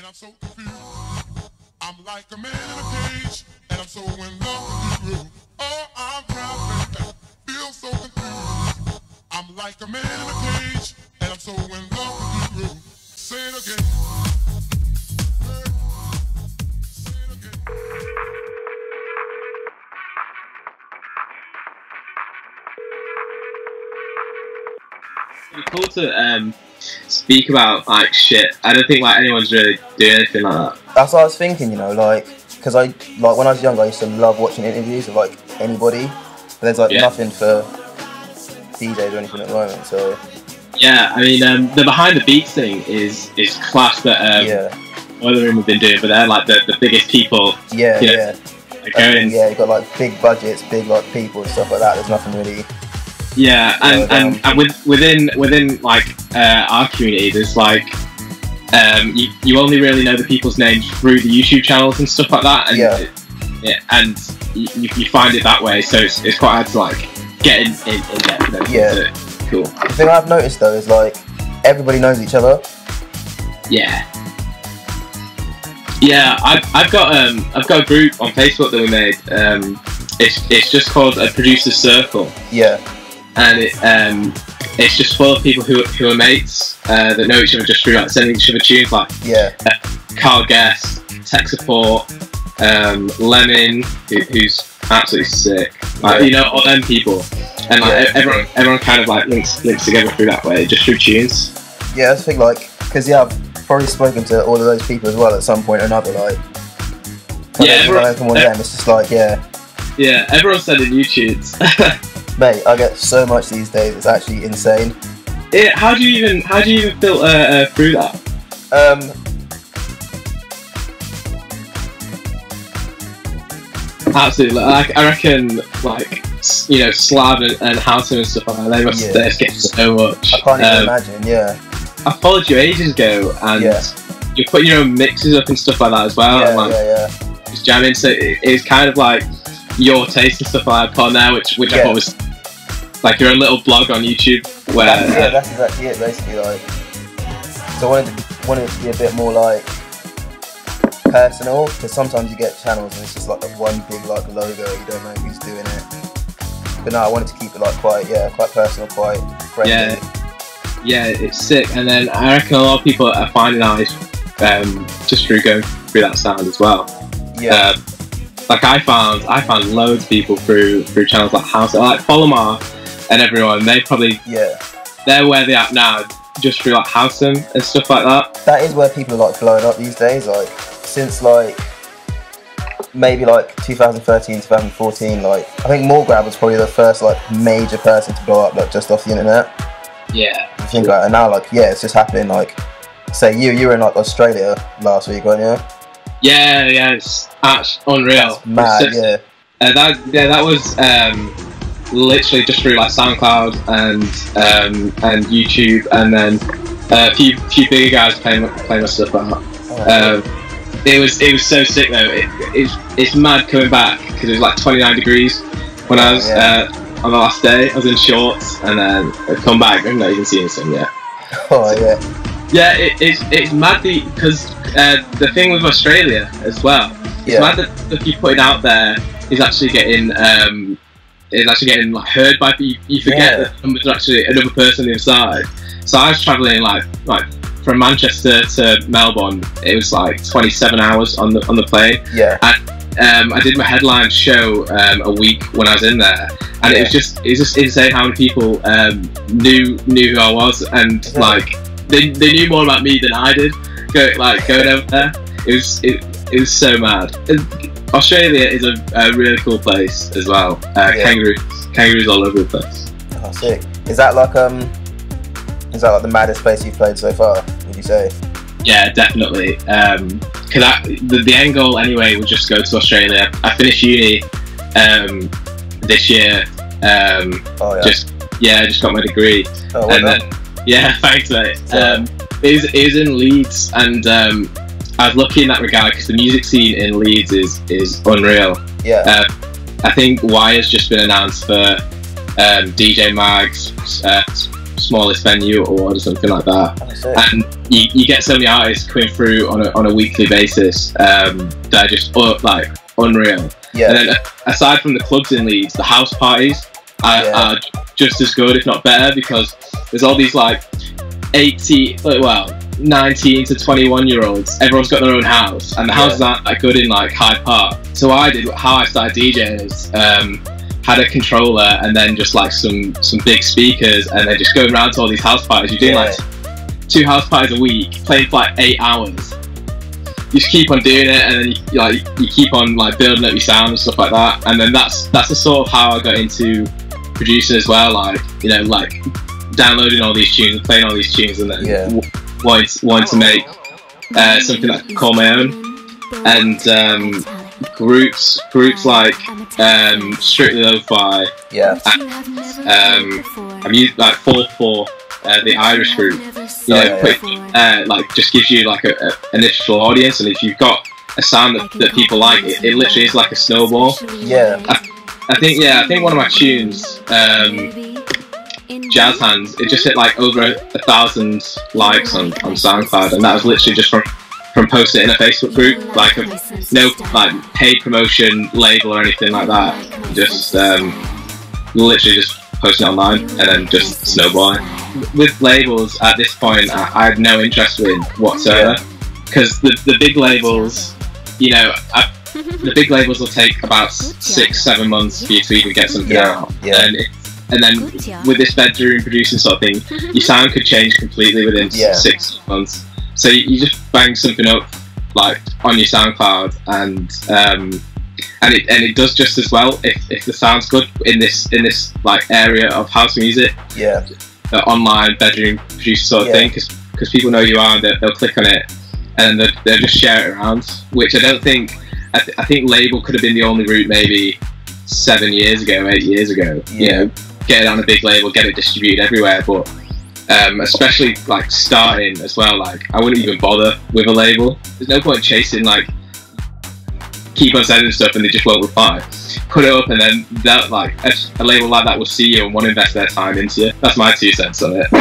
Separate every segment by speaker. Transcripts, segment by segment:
Speaker 1: and I'm so confused. I'm like a man in a cage, and I'm so in love with you. Oh, I'm trapped, baby. Feel so confused. I'm like a man in a cage, and I'm so in love with you. Say it again. Say it again.
Speaker 2: It's cool to speak about like shit. I don't think like anyone's really doing anything like that.
Speaker 3: That's what I was thinking, you know, like, because I, like, when I was younger, I used to love watching interviews of, like, anybody, but there's, like, nothing for DJs or anything at the moment, so...
Speaker 2: Yeah, I mean, the behind the beats thing is class that Oiler Room have been doing, but they're, like, the biggest people.
Speaker 3: Yeah,
Speaker 2: you know,
Speaker 3: yeah.
Speaker 2: Going.
Speaker 3: Yeah, you've got, like, big budgets, big, like, people and stuff like that, there's nothing really...
Speaker 2: Yeah, and within like, our community, there's, like, you only really know the people's names through the YouTube channels and stuff like that, and and you find it that way. So it's quite hard to like get in depth with everything.
Speaker 3: Yeah,
Speaker 2: so, cool.
Speaker 3: The thing I've noticed though is like everybody knows each other.
Speaker 2: Yeah. Yeah, I've got a group on Facebook that we made. It's just called a Producer's Circle.
Speaker 3: Yeah.
Speaker 2: And it's just full of people who are mates that know each other just through like sending each other tunes, like Carl Guest, Tech Support, Lemon, who's absolutely sick, like you know, all them people, and like everyone kind of like links together through that way, just through tunes.
Speaker 3: Yeah, I think like because I've probably spoken to all of those people as well at some point or another, like from one of them. It's just like
Speaker 2: yeah, everyone's sending new tunes.
Speaker 3: Mate, I get so much these days. It's actually insane.
Speaker 2: Yeah, how do you even filter through that? Absolutely. Like, I reckon, like, you know, Slav and Houghton and stuff like that. They must get so much.
Speaker 3: I can't even imagine. Yeah.
Speaker 2: I followed you ages ago, and you put your own mixes up and stuff like that as well.
Speaker 3: Yeah,
Speaker 2: and, like, just jamming. So it's kind of like your taste and stuff like that on there, which I thought was like your own little blog on YouTube where
Speaker 3: that's exactly it basically, like, so I wanted it to be a bit more like personal, because sometimes you get channels and it's just like one big like logo, you don't know who's doing it, but no, I wanted to keep it like quite personal, quite friendly. Yeah,
Speaker 2: it's sick. And then I reckon a lot of people are finding out just through going through that sound as well. Like I found loads of people through channels like House, like Polymar and everyone. They probably they're where they're at now just through like Houghton and stuff like that.
Speaker 3: That is where people are like blowing up these days. Like since like maybe like 2013, 2014. Like I think Morgrab was probably the first like major person to blow up like just off the internet.
Speaker 2: Yeah.
Speaker 3: I think like, and now like it's just happening. Like say you were in like Australia last week, weren't you?
Speaker 2: Yeah, it's unreal.
Speaker 3: That's mad,
Speaker 2: that was literally just through like SoundCloud and YouTube, and then a few bigger guys playing my stuff out. It was so sick though. It's mad coming back because it was like 29 degrees when I was on the last day. I was in shorts, and then I come back. I've not even seen the sun yet. Yeah, it's mad because the thing with Australia as well. It's mad that stuff you're putting out there is actually getting like heard by people. You forget that there's actually another person on the other side. So I was travelling like from Manchester to Melbourne. It was like 27 hours on the plane. Yeah. And I did my headline show a week when I was in there, and it was just insane how many people knew who I was, and like. They knew more about me than I did. Going over there, it was so mad. Australia is a really cool place as well. Kangaroos all over the place.
Speaker 3: Oh, sick! Is that like the maddest place you've played so far? Would you say?
Speaker 2: Yeah, definitely. Cause the end goal anyway was just go to Australia. I finished uni this year. I just got my degree.
Speaker 3: Oh, well done.
Speaker 2: Yeah, thanks mate. It was in Leeds, and I was lucky in that regard because the music scene in Leeds is unreal.
Speaker 3: Yeah.
Speaker 2: I think Wire's just been announced for DJ Mags, smallest venue award or something like that. And you get so many artists coming through on a weekly basis that are just like unreal.
Speaker 3: Yeah.
Speaker 2: And then aside from the clubs in Leeds, the house parties are just as good, if not better, because there's all these like 19 to 21-year-olds. Everyone's got their own house, and the houses aren't that good in like Hyde Park. So how I started DJing is had a controller and then just like some big speakers, and then just going around to all these house parties. You're doing like 2 house parties a week, playing for like 8 hours. You just keep on doing it, and then you keep on like building up your sound and stuff like that. And then that's the sort of how I got into producing as well. Like, you know, like downloading all these tunes and playing all these tunes, and then wanting to make something that I could call my own. And groups like Strictly Lo-Fi.
Speaker 3: Yeah.
Speaker 2: I've used like 4-4, the Irish group. You know, like just gives you like an initial audience, and if you've got a sound that people like, it literally is like a snowball.
Speaker 3: Yeah.
Speaker 2: I think one of my tunes, Jazz Hands, it just hit like over 1,000 likes on SoundCloud, and that was literally just from posting it in a Facebook group, like no like paid promotion label or anything like that. Just literally just posting it online and then just snowballing. With labels at this point, I had no interest in whatsoever, because the big labels, you know, the big labels will take about 6-7 months for you to even get something out. Yeah. And then with this bedroom producing sort of thing, your sound could change completely within 6 months. So you just bang something up like on your SoundCloud, and it does just as well if the sound's good in this like area of house music. Yeah. The online bedroom producer sort of thing, because people know you are, and they'll click on it and they'll just share it around. Which I don't think. I think label could have been the only route maybe 7 years ago, 8 years ago. You know, get it on a big label, get it distributed everywhere, but. Especially like starting as well, like I wouldn't even bother with a label. There's no point chasing, like keep on sending stuff and they just won't reply. Put it up, and then that like a label like that will see you and want to invest their time into you. That's my 2 cents on it.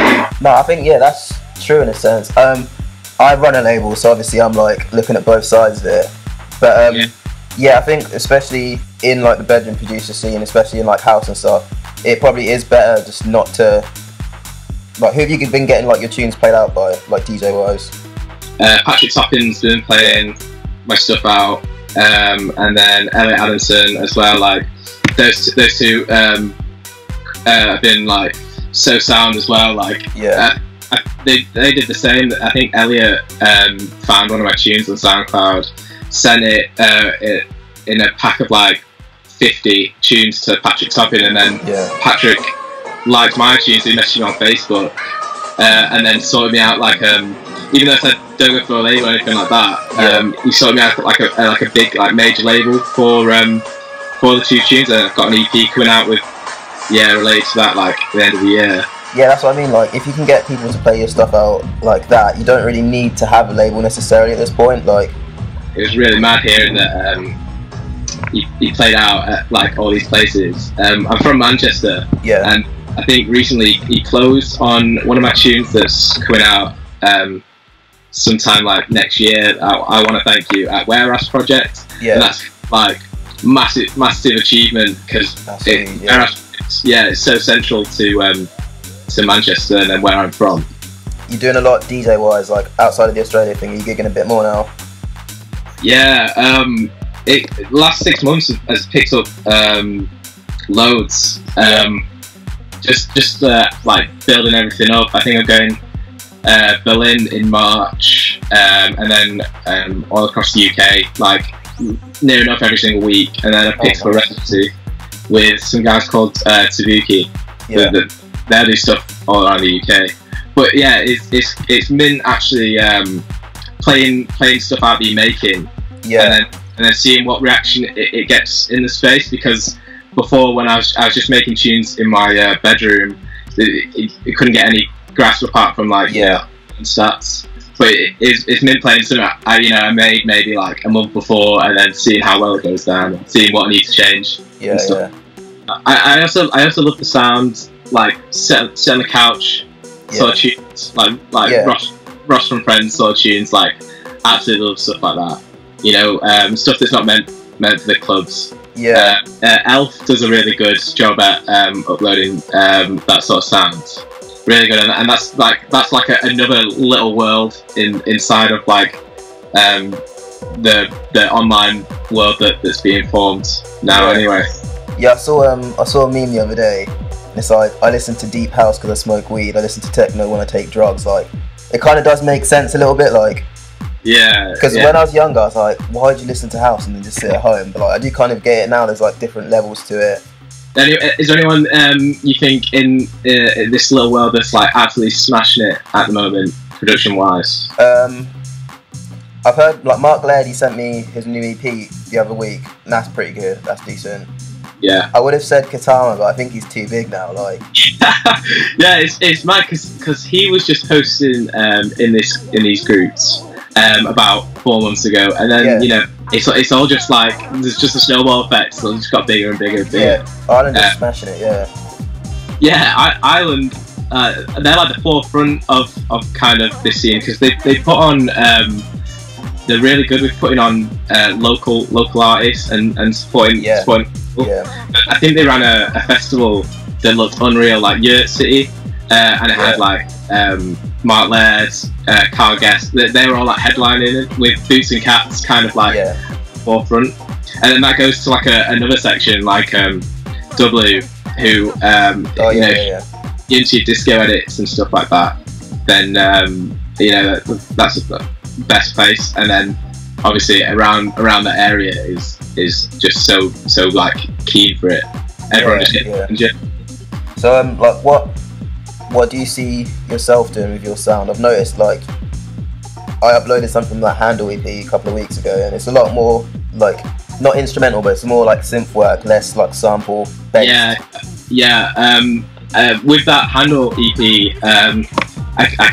Speaker 3: No, I think that's true in a sense. I run a label, so obviously I'm like looking at both sides of it. But I think especially in like the bedroom producer scene, especially in like house and stuff, it probably is better just not to. Like, who have you been getting like your tunes played out by, like DJ wise?
Speaker 2: Patrick Toppin's been playing my stuff out, and then Elliot Adamson as well. Like those two have been like so sound as well. Like they did the same. I think Elliot found one of my tunes on SoundCloud, sent it in a pack of like 50 tunes to Patrick Toppin, and then Patrick liked my tunes, so he messaged me on Facebook, and then sorted me out like even though I said don't go for a label or anything like that, he sorted me out like a big like major label for the 2 tunes, and I've got an EP coming out with related to that like at the end of the year.
Speaker 3: Yeah, that's what I mean. Like if you can get people to play your stuff out like that, you don't really need to have a label necessarily at this point. Like
Speaker 2: it was really mad hearing that he played out at like all these places. I'm from Manchester, and I think recently he closed on one of my tunes that's coming out sometime like next year. I Want to Thank You at Warehouse Project. And that's like massive achievement, because it's so central to Manchester and then where I'm from.
Speaker 3: You're doing a lot DJ wise, like outside of the Australia thing. Are you gigging a bit more now?
Speaker 2: Yeah, last 6 months has picked up loads. Just like building everything up. I think I'm going Berlin in March, and then all across the UK, like near enough every single week. And then I picked up a residency with some guys called Tabuki. They do stuff all around the UK. But yeah, it's been actually playing stuff out that you're making, and then seeing what reaction it gets in the space, because. Before, when I was just making tunes in my bedroom, it couldn't get any grasp apart from like stats. But it's been playing something I made maybe like a month before, and then seeing how well it goes down, and seeing what I need to change. I also love the sound, like sit on the couch sort of tunes, like Ross from Friends sort of tunes. Like, absolutely love stuff like that. You know, stuff that's not meant for the clubs.
Speaker 3: Yeah.
Speaker 2: Elf does a really good job at uploading that sort of sound. Really good, and that's like another little world inside of like the online world that's being formed now. Yeah. Anyway.
Speaker 3: Yeah, I saw a meme the other day. And it's like, I listen to deep house because I smoke weed. I listen to techno when I take drugs. Like, it kind of does make sense a little bit. Like,
Speaker 2: yeah.
Speaker 3: Because when I was younger, I was like, why would you listen to house and then just sit at home? But like, I do kind of get it now. There's like different levels to it.
Speaker 2: Is there anyone you think in this little world that's like absolutely smashing it at the moment, production wise?
Speaker 3: I've heard like Mark Laird. He sent me his new EP the other week, and that's pretty good. That's decent.
Speaker 2: Yeah.
Speaker 3: I would have said Katama, but I think he's too big now. Like.
Speaker 2: Yeah, it's mad because he was just posting in these groups about 4 months ago, and then you know. It's all just like there's just a snowball effect, so it just got bigger and bigger and bigger.
Speaker 3: Yeah, Ireland is smashing it.
Speaker 2: Yeah, Ireland, they're like the forefront of kind of this scene because they put on they're really good with putting on local artists and supporting.
Speaker 3: Yeah.
Speaker 2: I think they ran a festival that looked unreal, like Yurt City, and it had like Mark Laird, Carl Guest. They were all like headlining it with Boots and Cats, kind of like forefront. And then that goes to like another section, like W, who you know, into disco edits and stuff like that. Then you know that's the best place. And then obviously around that area is just so like keen for it. Everyone just gets
Speaker 3: So like what do you see yourself doing with your sound? I've noticed like I uploaded something from that Handle EP a couple of weeks ago, and it's a lot more like not instrumental, but it's more like synth work, less like sample based.
Speaker 2: With that Handle EP, I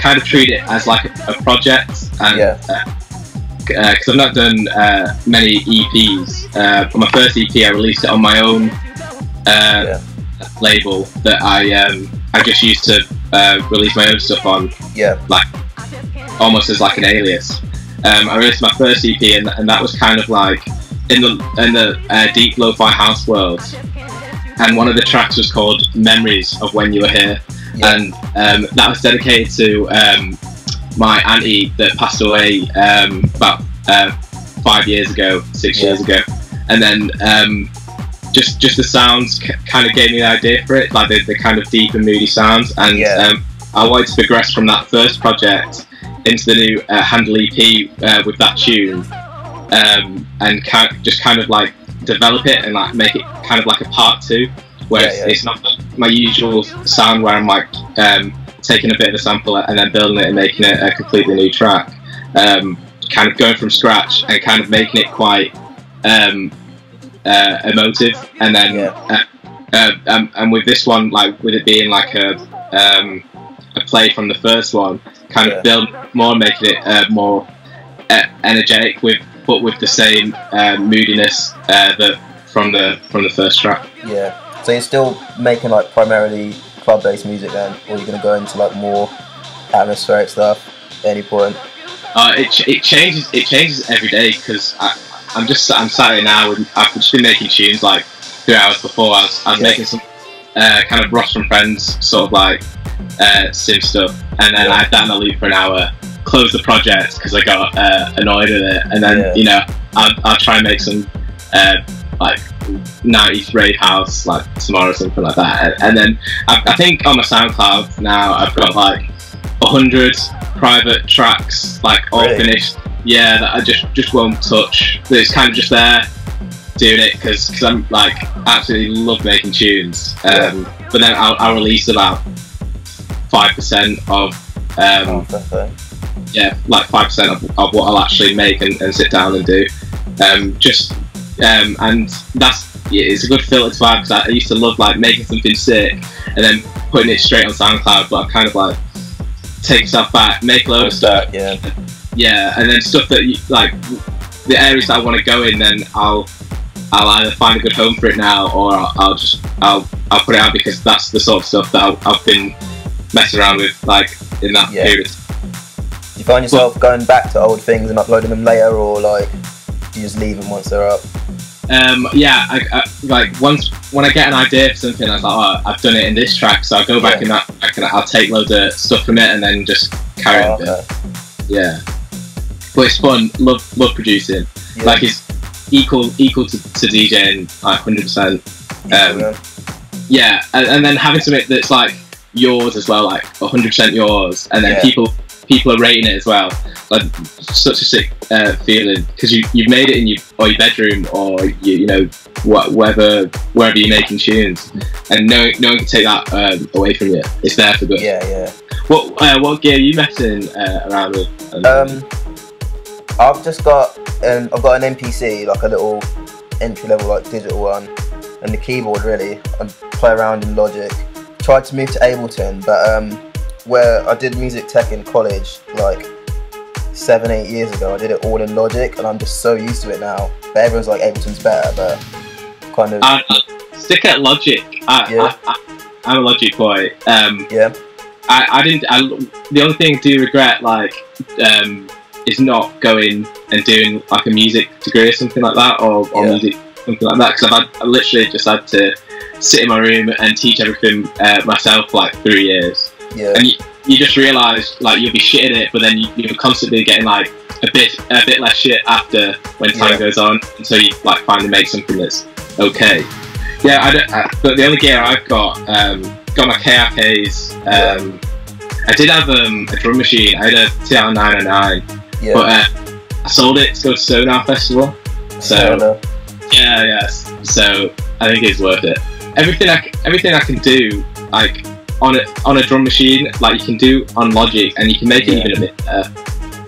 Speaker 2: kind of treat it as like a project, and because I've not done many EPs. For my first EP, I released it on my own label that I just used to release my own stuff on, like almost as like an alias. I released my first EP, and that was kind of like in the deep lo-fi house world. And one of the tracks was called "Memories of When You Were Here," and that was dedicated to my auntie that passed away about 5 years ago, 6 years ago, and then. Just the sounds kind of gave me the idea for it, like the kind of deep and moody sounds, and I wanted to progress from that first project into the new Handle EP with that tune, and kind of like develop it and like make it kind of like a part 2, where it's not my usual sound where I'm like taking a bit of a sample and then building it and making it a completely new track, kind of going from scratch and kind of making it quite emotive, and then and with this one, like with it being like a play from the first one, kind of build more, making it more energetic but with the same moodiness that from the first track.
Speaker 3: So you're still making like primarily club-based music then, or you're gonna go into like more atmospheric stuff at any point?
Speaker 2: It changes every day, because I'm Saturday now, and I've just been making tunes like 3 hours before. I was making some kind of Ross from Friends sort of like sim stuff, and then I had that in the loop for an hour, closed the project because I got annoyed with it, and then you know I'll try and make some like 90s rave house like tomorrow or something like that, and then I think on my SoundCloud now I've got like 100 private tracks, like all finished. That I just won't touch. It's kind of just there doing it because I'm like absolutely love making tunes. But then I'll release about 5% of like 5% of what I'll actually make and sit down and do. And it's a good filter to have, because I used to love like making something sick and then putting it straight on SoundCloud, but I've kind of like take stuff back, make a load of stuff. And then stuff that like the areas that I want to go in, then I'll either find a good home for it now, or I'll put it out because that's the sort of stuff that I've been mess around with like in that period.
Speaker 3: Do you find yourself going back to old things and uploading them later, or like do you just leave them once they're up?
Speaker 2: Yeah, I like once when I get an idea for something, I was like, oh, I've done it in this track, so I'll go back in that track and I'll take loads of stuff from it and then just carry on with it. Yeah, but it's fun. Love producing. Yeah. Like it's equal to DJing, like 100%. Yeah, and then having something that's like yours as well, like 100% yours, and then people are rating it as well. Like such a sick feeling because you've made it in your bedroom or you know wherever you're making tunes, and no one can take that away from you. It's there for good.
Speaker 3: Yeah.
Speaker 2: What gear are you messing around with?
Speaker 3: I've just got an MPC, like a little entry level like digital one, and the keyboard really. I play around in Logic. Tried to move to Ableton, but where I did music tech in college like 7-8 years ago, I did it all in Logic, and I'm just so used to it now. But everyone's like Ableton's better, but kind of
Speaker 2: stick at Logic. I'm a Logic boy. I didn't. The only thing I do regret is not going and doing like a music degree or something like that, or music something like that, because I literally just had to sit in my room and teach everything myself for like 3 years. And you just realise like you'll be shit at it, but then you're constantly getting like a bit less shit after when time goes on, until you like finally make something that's okay. But the only gear I've got my KRKs. I did have a drum machine. I had a TR-909, but I sold it to go to Sonar Festival. So so I think it's worth it. Everything I can do like on a drum machine, like you can do on Logic, and you can make it even a bit better.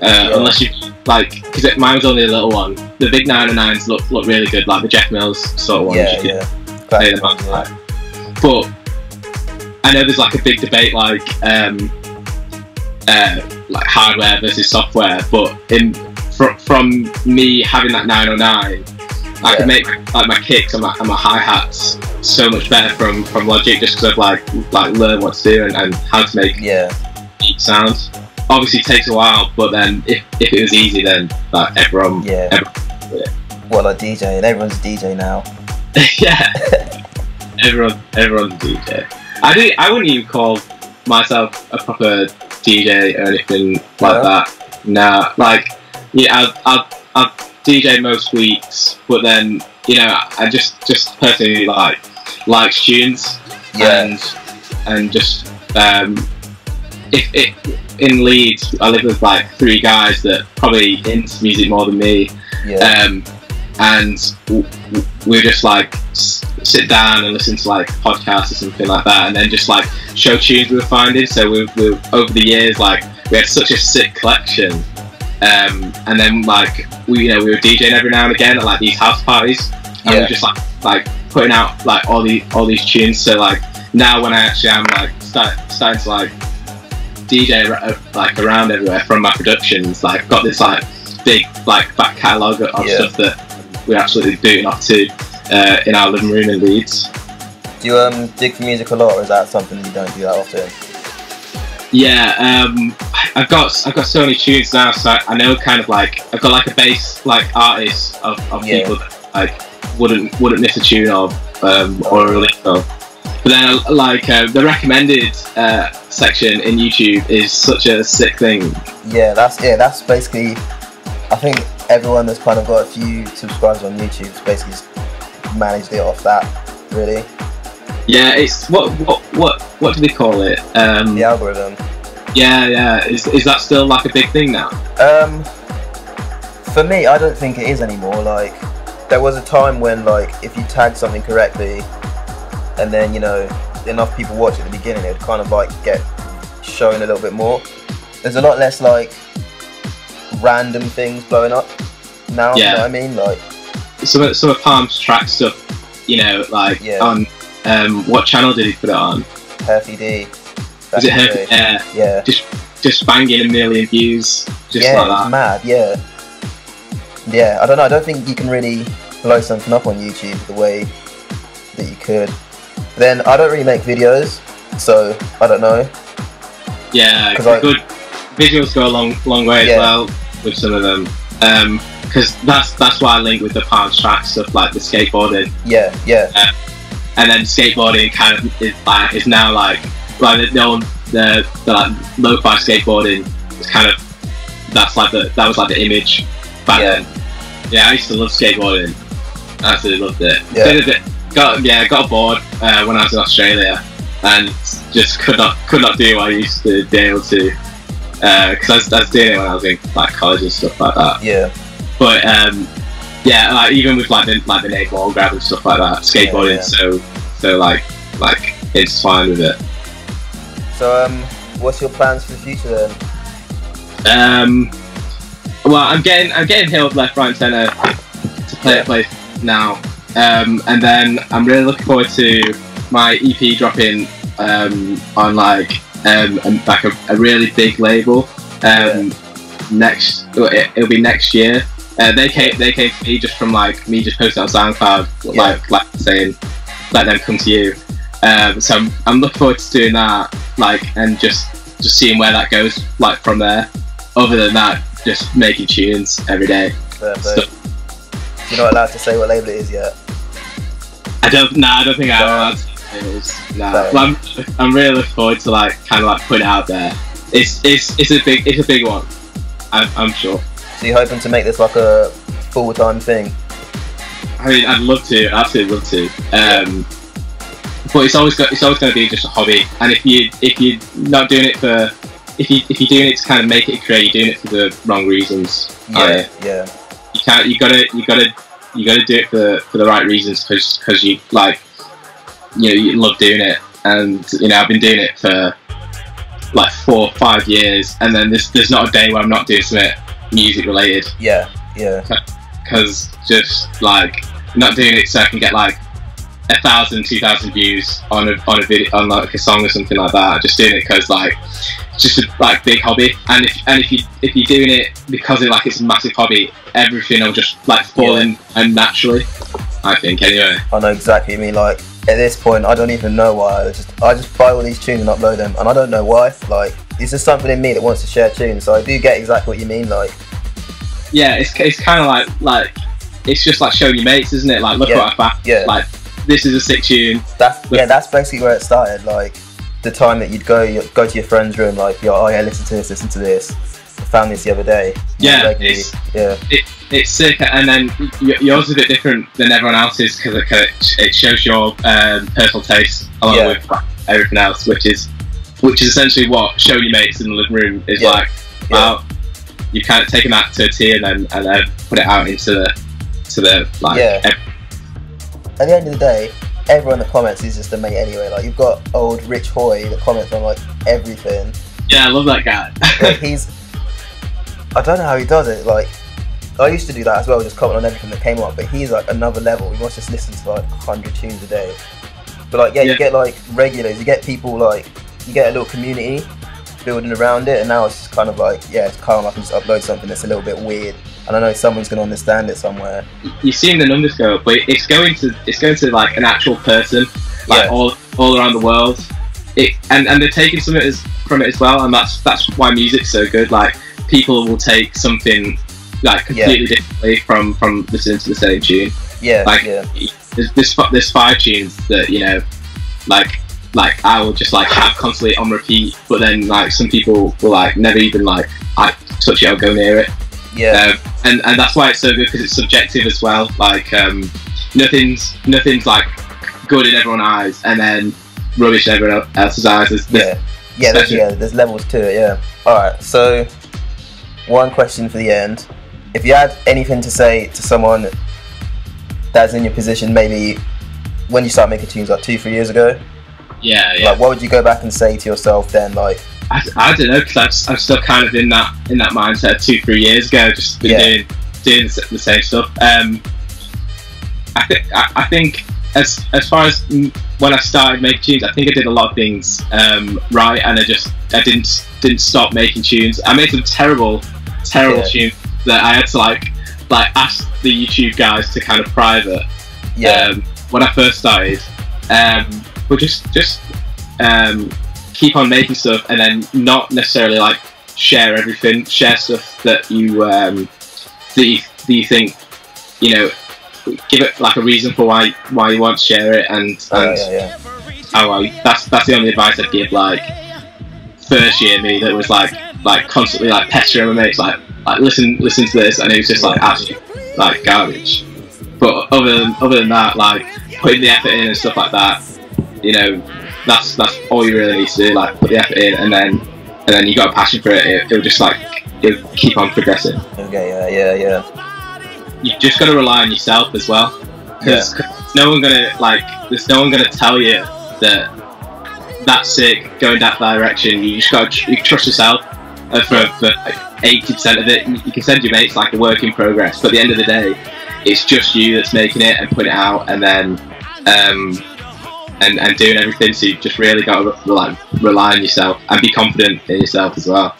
Speaker 2: Unless you like, because mine was only a little one. The big 909s look really good, like the Jeff Mills sort of ones. You can play them on, like. But I know there's like a big debate like hardware versus software, but from me having that 909, I can make like my kicks and my hi-hats so much better from Logic, just because I've like learned what to do and how to make deep sounds. Obviously it takes a while, but then if it was easy, then like everyone
Speaker 3: well, like DJ, and everyone's a DJ now.
Speaker 2: everyone's a DJ. I wouldn't even call myself a proper DJ or anything like that. Nah, like I'll DJ most weeks, but then I just personally likes tunes, and just if it in Leeds, I live with like 3 guys that probably into music more than me, and we just like sit down and listen to like podcasts or something like that, and then just like show tunes we were finding. So we over the years, like we had such a sick collection, and then like we were DJing every now and again at like these house parties, and we were just like putting out like all these tunes. So like now when I actually am like starting to like DJ like around everywhere from my productions, like I've got this like big like back catalogue of stuff that we're absolutely booting off to in our living room in Leeds.
Speaker 3: Do you dig for music a lot, or is that something you don't do that often?
Speaker 2: Yeah, I've got so many tunes now, so I know kind of like I've got like a base like artist of people that like wouldn't miss a tune of or a release of. But then like the recommended section in YouTube is such a sick thing. That's basically, I think everyone that's kind of got a few subscribers on YouTube has basically just managed it off that, really. Yeah, it's what do they call it?
Speaker 3: The algorithm.
Speaker 2: Yeah. Is that still like a big thing now?
Speaker 3: For me, I don't think it is anymore. Like, there was a time when like if you tagged something correctly, and then enough people watch at the beginning, it would kind of like get shown a little bit more. There's a lot less like random things blowing up now. You know what I mean? Like
Speaker 2: some of Palm's track stuff, like on what channel did he put it on?
Speaker 3: Herfy D.
Speaker 2: Was it Herfy? Yeah. Just banging a million views. Just like that.
Speaker 3: It's mad. Yeah. I don't know. I don't think you can really blow something up on YouTube the way that you could. Then I don't really make videos, so I don't know.
Speaker 2: Yeah,
Speaker 3: 'Cause, like-
Speaker 2: good visuals go a long way as well with some of them. Because that's why I link with the Palms track stuff, like the skateboarding.
Speaker 3: Yeah.
Speaker 2: And then skateboarding kind of is now like the like lo-fi skateboarding is kind of that was like the image back then. Yeah, I used to love skateboarding. I absolutely loved it.
Speaker 3: Yeah.
Speaker 2: Got bored when I was in Australia and just could not do what I used to be able to because I was doing it when I was in like college and stuff like that.
Speaker 3: Yeah.
Speaker 2: But yeah, like even with like the name wall grab and stuff like that, skateboarding so like intertwined with it.
Speaker 3: So what's your plans for the future then?
Speaker 2: Well, I'm getting hit left, right, and centre to play at places now, and then I'm really looking forward to my EP dropping on like a really big label it'll be next year. They came to me just from like me just posting on SoundCloud, like saying let them come to you. So I'm looking forward to doing that, like, and just seeing where that goes, like from there. Other than that, just making tunes every day.
Speaker 3: You're not allowed to say what label it is yet.
Speaker 2: I don't think I'm allowed to say what it is. Nah. Well, I'm really looking forward to like kind of like put it out there. It's a big one. I'm sure.
Speaker 3: So you're hoping to make this like a full-time thing?
Speaker 2: I mean, I'd love to, absolutely love to. But it's always going to be just a hobby. And if you're not doing it for, if you're doing it to kind of make it a career, you're doing it for the wrong reasons.
Speaker 3: Yeah.
Speaker 2: You gotta do it for the right reasons because you like, you love doing it. And I've been doing it for like 4 or 5 years, and then there's not a day where I'm not doing something music related.
Speaker 3: Yeah.
Speaker 2: Because just like not doing it so I can get like 1,000, 2,000 views on a video, on like a song or something like that. Just doing it because like it's just a like big hobby, and if you're doing it because it's a massive hobby, everything will just like fall in and naturally. I think anyway.
Speaker 3: I know exactly what you mean. Like at this point, I don't even know why. I just buy all these tunes and upload them, and I don't know why. Like it's just something in me that wants to share tunes. So I do get exactly what you mean. Like
Speaker 2: yeah, it's kind of like it's just like showing your mates, isn't it? Like look what I found.
Speaker 3: Yeah.
Speaker 2: Like this is a sick tune.
Speaker 3: That's basically where it started. Like the time that you'd go to your friend's room, like oh yeah, listen to this. I found this the other day.
Speaker 2: It's sick, and then yours is a bit different than everyone else's because it shows your personal taste along with everything else, which is essentially what showing your mates in the living room is like. Wow, you've kind of taken that to a T and then put it out into the like.
Speaker 3: Yeah. At the end of the day, everyone in the comments is just a mate anyway. Like you've got old Rich Hoy that comments on like everything.
Speaker 2: Yeah, I love that guy.
Speaker 3: Like, I don't know how he does it. Like I used to do that as well, just comment on everything that came up. But he's like another level. He must just listen to like 100 tunes a day. But like you get like regulars. You get people like you get a little community building around it, and now it's just kind of like it's calm. I can just upload something that's a little bit weird, and I know someone's going to understand it somewhere.
Speaker 2: You're seeing the numbers go up, but it's going to like an actual person, like all around the world. And they're taking some of it from it as well, and that's why music's so good. Like people will take something like completely differently from listening to the same tune. There's 5 tunes that like I will just like have constantly on repeat, but then like some people will like never even like touch it or go near it. And that's why it's so good, because it's subjective as well. Like nothing's like good in everyone's eyes and then rubbish in everyone else's eyes.
Speaker 3: There's levels to it. Alright, so one question for the end. If you had anything to say to someone that's in your position, maybe when you start making tunes like 2-3 years ago, like what would you go back and say to yourself then? Like
Speaker 2: I don't know, because I'm still kind of in that mindset 2-3 years ago, just been doing the same stuff. I think as far as when I started making tunes, I think I did a lot of things right, and I didn't stop making tunes. I made some terrible tunes that I had to like ask the YouTube guys to kind of private when I first started. But just keep on making stuff, and then not necessarily like share everything. Share stuff that you you think, you know, give it like a reason for why you want to share it, and that's the only advice I'd give. Like first year me, that was like constantly like pestering my mates, like listen to this, and it was just like absolutely like garbage. But other than that, like putting the effort in and stuff like that, you know, that's all you really need to do. Like put the effort in, and then you got a passion for it. It'll just like it'll keep on progressing.
Speaker 3: Okay, yeah.
Speaker 2: You just got to rely on yourself as well, because there's no one gonna tell you that that's sick, going that direction. You just got to trust yourself. For 80% of it, you can send your mates like a work in progress, but at the end of the day, it's just you that's making it and putting it out, and then and doing everything. So you just really got to rely on yourself and be confident in yourself as well.